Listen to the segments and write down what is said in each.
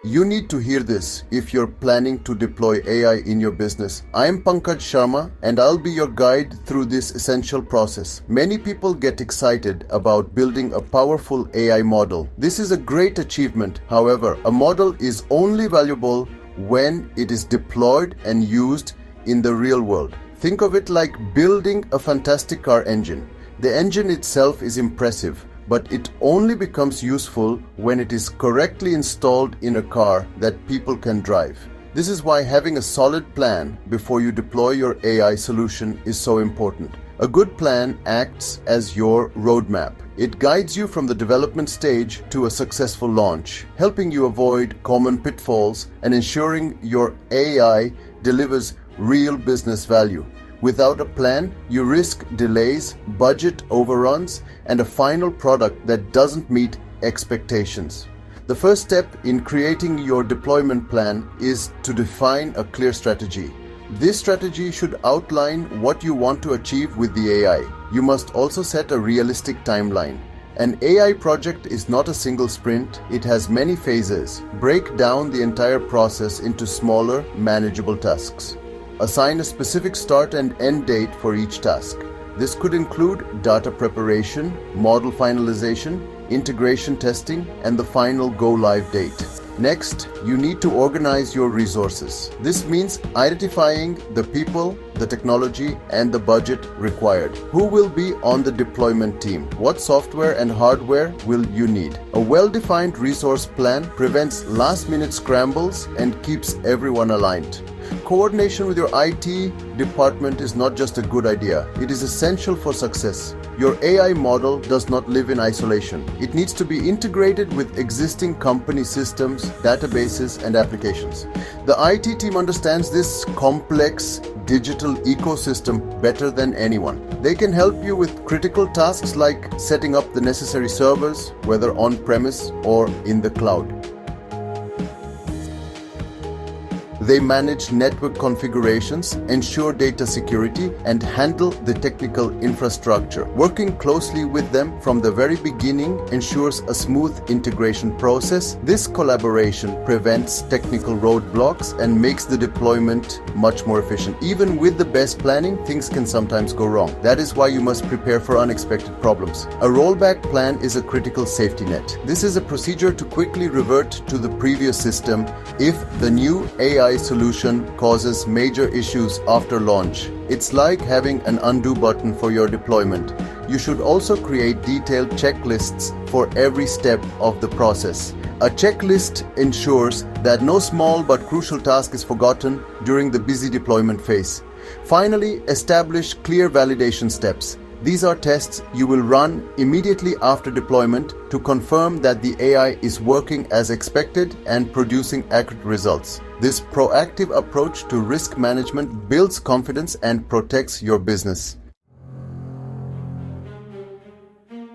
You need to hear this if you're planning to deploy AI in your business. I am Pankaj Sharma and I'll be your guide through this essential process. Many people get excited about building a powerful AI model. This is a great achievement. However, a model is only valuable when it is deployed and used in the real world. Think of it like building a fantastic car engine. The engine itself is impressive, but it only becomes useful when it is correctly installed in a car that people can drive. This is why having a solid plan before you deploy your AI solution is so important. A good plan acts as your roadmap. It guides you from the development stage to a successful launch, helping you avoid common pitfalls and ensuring your AI delivers real business value. Without a plan, you risk delays, budget overruns, and a final product that doesn't meet expectations. The first step in creating your deployment plan is to define a clear strategy. This strategy should outline what you want to achieve with the AI. You must also set a realistic timeline. An AI project is not a single sprint, it has many phases. Break down the entire process into smaller, manageable tasks. Assign a specific start and end date for each task. This could include data preparation, model finalization, integration testing, and the final go-live date. Next, you need to organize your resources. This means identifying the people, the technology, and the budget required. Who will be on the deployment team? What software and hardware will you need? A well-defined resource plan prevents last-minute scrambles and keeps everyone aligned. Coordination with your IT department is not just a good idea, it is essential for success. Your AI model does not live in isolation. It needs to be integrated with existing company systems, databases, and applications. The IT team understands this complex digital ecosystem better than anyone. They can help you with critical tasks like setting up the necessary servers, whether on-premise or in the cloud. They manage network configurations, ensure data security, and handle the technical infrastructure. Working closely with them from the very beginning ensures a smooth integration process. This collaboration prevents technical roadblocks and makes the deployment much more efficient. Even with the best planning, things can sometimes go wrong. That is why you must prepare for unexpected problems. A rollback plan is a critical safety net. This is a procedure to quickly revert to the previous system if the new AI solution causes major issues after launch. It's like having an undo button for your deployment. You should also create detailed checklists for every step of the process. A checklist ensures that no small but crucial task is forgotten during the busy deployment phase. Finally, establish clear validation steps. These are tests you will run immediately after deployment to confirm that the AI is working as expected and producing accurate results. This proactive approach to risk management builds confidence and protects your business.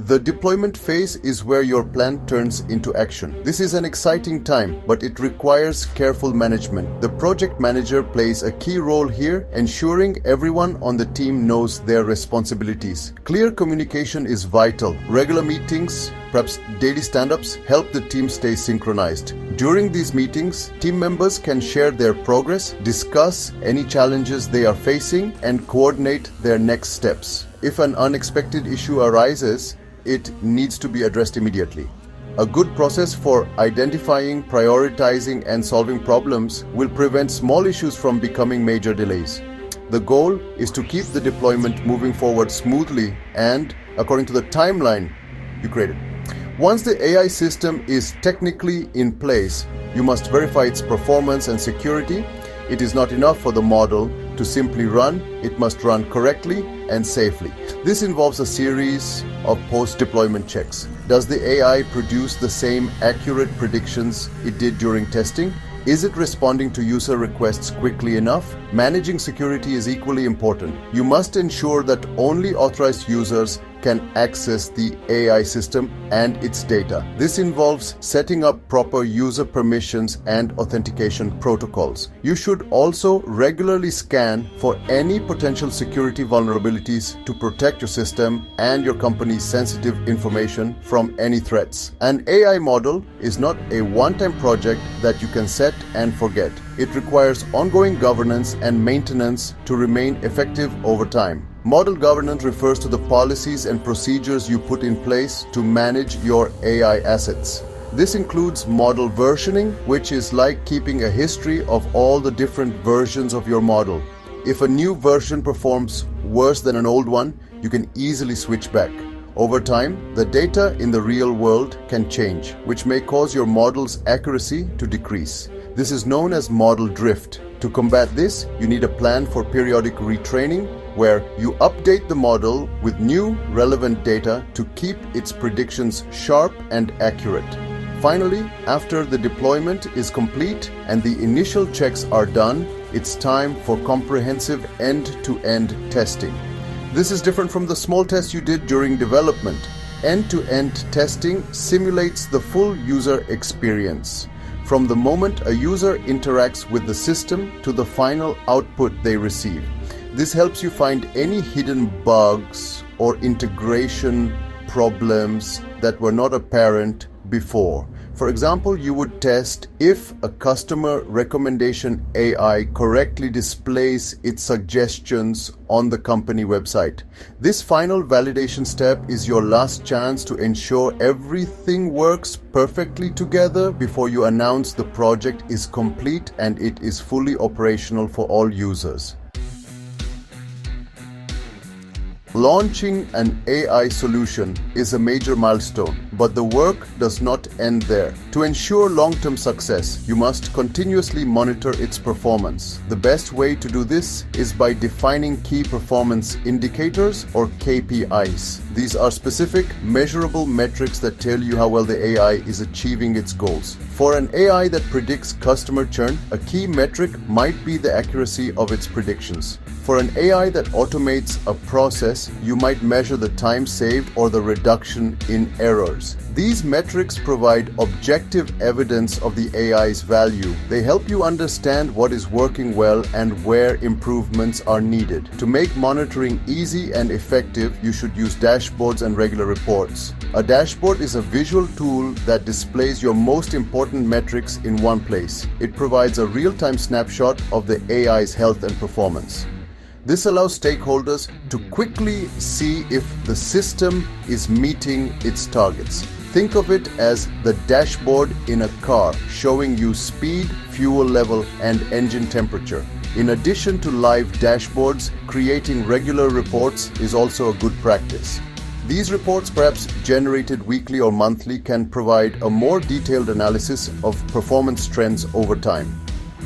The deployment phase is where your plan turns into action. This is an exciting time, but it requires careful management. The project manager plays a key role here, ensuring everyone on the team knows their responsibilities. Clear communication is vital. Regular meetings, perhaps daily stand-ups, help the team stay synchronized. During these meetings, team members can share their progress, discuss any challenges they are facing, and coordinate their next steps. If an unexpected issue arises, it needs to be addressed immediately. A good process for identifying, prioritizing, and solving problems will prevent small issues from becoming major delays. The goal is to keep the deployment moving forward smoothly and according to the timeline you created. Once the AI system is technically in place, you must verify its performance and security. It is not enough for the model to simply run, it must run correctly and safely. This involves a series of post-deployment checks. Does the AI produce the same accurate predictions it did during testing? Is it responding to user requests quickly enough? Managing security is equally important. You must ensure that only authorized users can access the AI system and its data. This involves setting up proper user permissions and authentication protocols. You should also regularly scan for any potential security vulnerabilities to protect your system and your company's sensitive information from any threats. An AI model is not a one-time project that you can set and forget. It requires ongoing governance and maintenance to remain effective over time. Model governance refers to the policies and procedures you put in place to manage your AI assets. This includes model versioning, which is like keeping a history of all the different versions of your model. If a new version performs worse than an old one, you can easily switch back. Over time, the data in the real world can change, which may cause your model's accuracy to decrease. This is known as model drift. To combat this, you need a plan for periodic retraining, where you update the model with new relevant data to keep its predictions sharp and accurate. Finally, after the deployment is complete and the initial checks are done, it's time for comprehensive end-to-end testing. This is different from the small tests you did during development. End-to-end testing simulates the full user experience, from the moment a user interacts with the system to the final output they receive. This helps you find any hidden bugs or integration problems that were not apparent before. For example, you would test if a customer recommendation AI correctly displays its suggestions on the company website. This final validation step is your last chance to ensure everything works perfectly together before you announce the project is complete and it is fully operational for all users. Launching an AI solution is a major milestone, but the work does not end there. To ensure long-term success, you must continuously monitor its performance. The best way to do this is by defining key performance indicators or KPIs. These are specific, measurable metrics that tell you how well the AI is achieving its goals. For an AI that predicts customer churn, a key metric might be the accuracy of its predictions. For an AI that automates a process, you might measure the time saved or the reduction in errors. These metrics provide objective evidence of the AI's value. They help you understand what is working well and where improvements are needed. To make monitoring easy and effective, you should use dashboards and regular reports. A dashboard is a visual tool that displays your most important metrics in one place. It provides a real-time snapshot of the AI's health and performance. This allows stakeholders to quickly see if the system is meeting its targets. Think of it as the dashboard in a car, showing you speed, fuel level, and engine temperature. In addition to live dashboards, creating regular reports is also a good practice. These reports, perhaps generated weekly or monthly, can provide a more detailed analysis of performance trends over time.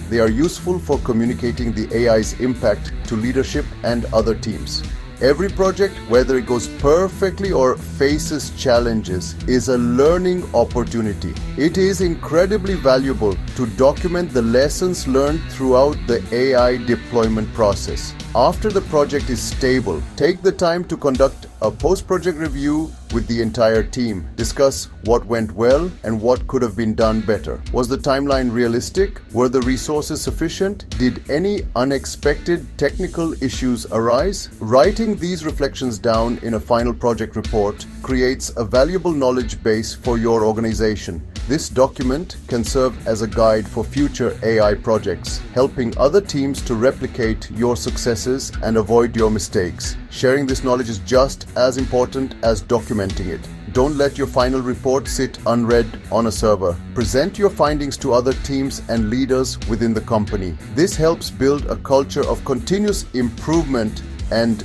They are useful for communicating the AI's impact to leadership and other teams. Every project, whether it goes perfectly or faces challenges, is a learning opportunity. It is incredibly valuable to document the lessons learned throughout the AI deployment process. After the project is stable, take the time to conduct a post-project review with the entire team. Discuss what went well and what could have been done better. Was the timeline realistic? Were the resources sufficient? Did any unexpected technical issues arise? Writing these reflections down in a final project report creates a valuable knowledge base for your organization. This document can serve as a guide for future AI projects, helping other teams to replicate your successes and avoid your mistakes. Sharing this knowledge is just as important as documenting it. Don't let your final report sit unread on a server. Present your findings to other teams and leaders within the company. This helps build a culture of continuous improvement and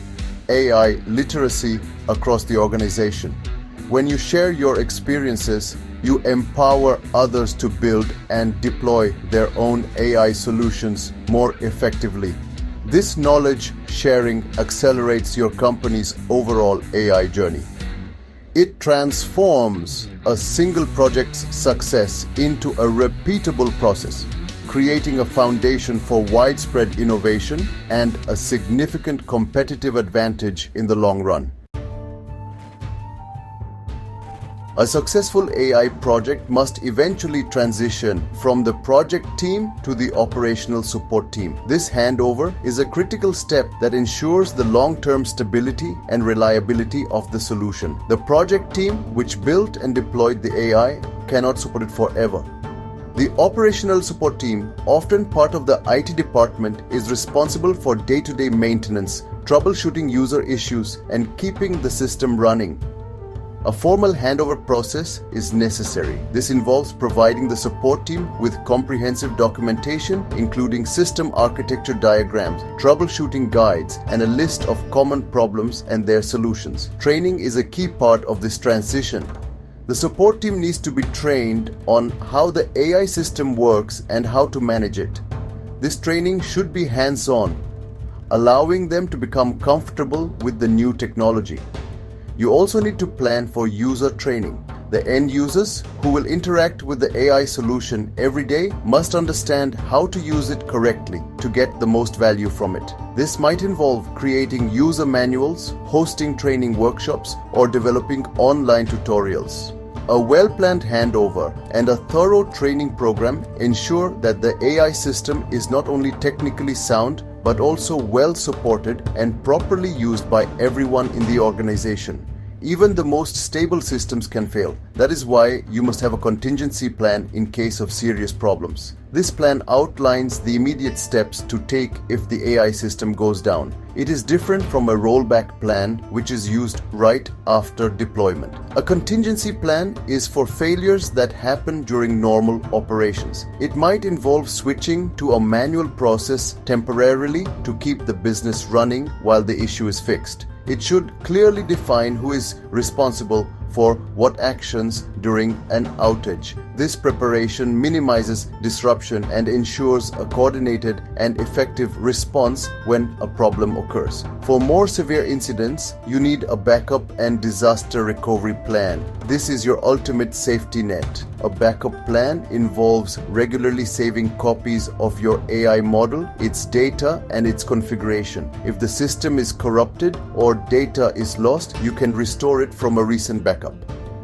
AI literacy across the organization. When you share your experiences, you empower others to build and deploy their own AI solutions more effectively. This knowledge sharing accelerates your company's overall AI journey. It transforms a single project's success into a repeatable process, creating a foundation for widespread innovation and a significant competitive advantage in the long run. A successful AI project must eventually transition from the project team to the operational support team. This handover is a critical step that ensures the long-term stability and reliability of the solution. The project team, which built and deployed the AI, cannot support it forever. The operational support team, often part of the IT department, is responsible for day-to-day maintenance, troubleshooting user issues, and keeping the system running. A formal handover process is necessary. This involves providing the support team with comprehensive documentation, including system architecture diagrams, troubleshooting guides, and a list of common problems and their solutions. Training is a key part of this transition. The support team needs to be trained on how the AI system works and how to manage it. This training should be hands-on, allowing them to become comfortable with the new technology. You also need to plan for user training. The end users who will interact with the AI solution every day must understand how to use it correctly to get the most value from it. This might involve creating user manuals, hosting training workshops, or developing online tutorials. A well-planned handover and a thorough training program ensure that the AI system is not only technically sound but also well supported and properly used by everyone in the organization. Even the most stable systems can fail. That is why you must have a contingency plan in case of serious problems. This plan outlines the immediate steps to take if the AI system goes down. It is different from a rollback plan, which is used right after deployment. A contingency plan is for failures that happen during normal operations. It might involve switching to a manual process temporarily to keep the business running while the issue is fixed. It should clearly define who is responsible for what actions during an outage. This preparation minimizes disruption and ensures a coordinated and effective response when a problem occurs. For more severe incidents, you need a backup and disaster recovery plan. This is your ultimate safety net. A backup plan involves regularly saving copies of your AI model, its data, and its configuration. If the system is corrupted or data is lost, you can restore it from a recent backup.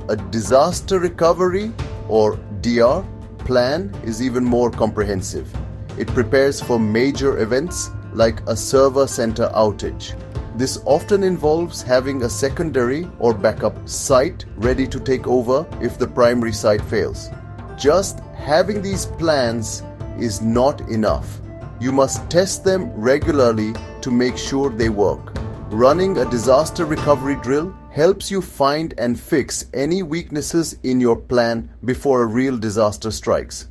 A disaster recovery or DR plan is even more comprehensive. It prepares for major events like a server center outage. This often involves having a secondary or backup site ready to take over if the primary site fails. Just having these plans is not enough. You must test them regularly to make sure they work. Running a disaster recovery drill helps you find and fix any weaknesses in your plan before a real disaster strikes.